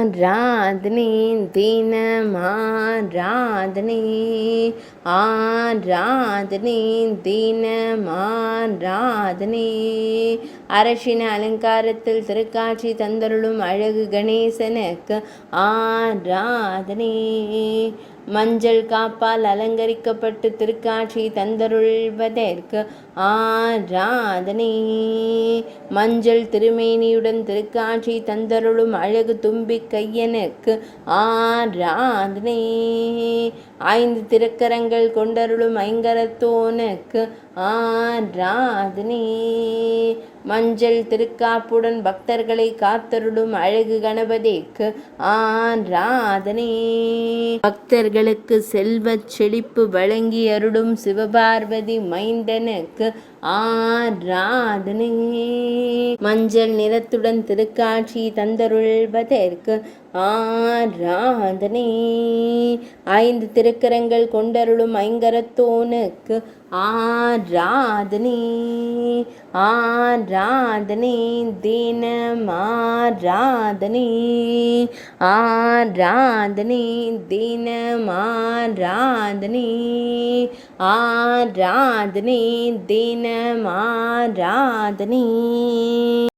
ஆராதனை தினமாராதனை ஆராதனை தினமாராதனை அரசின அலங்காரத்தில் திருக்காட்சி தந்தருளும் அழகு கணேசனுக்கு ஆராதனை மஞ்சள் காப்பால் அலங்கரிக்கப்பட்டு திருக்காட்சி தந்தருள்வதற்கு ஆராதனை மஞ்சள் திருமேனியுடன் திருக்காட்சி தந்தருளும் அழகு தும்பி கையனுக்கு ஆராதனை 5 திருக்கரங்கள் கொண்டருளும் ஐங்கரத்தோனுக்கு ஆராதனை மஞ்சள் திருக்காப்புடன் பக்தர்களை காத்தருளும் அழகு கணபதிக்கு ஆராதனை பக்தர்களுக்கு செல்வச் செழிப்பு வழங்கி அருளும் சிவபார்வதி மைந்தனுக்கு ஆராதனை மஞ்சள் நிறத்துடன் திருக்காட்சி தந்தருள்வதற்கு ஆராதனை 5 திருக்கரங்கள் கொண்டருளும் ஐங்கரத்தோனுக்கு ஆராதனை ஆராதனை தினமாராதனை ஆராதனை தினமாராதனை ஆராதனை தினமாராதனை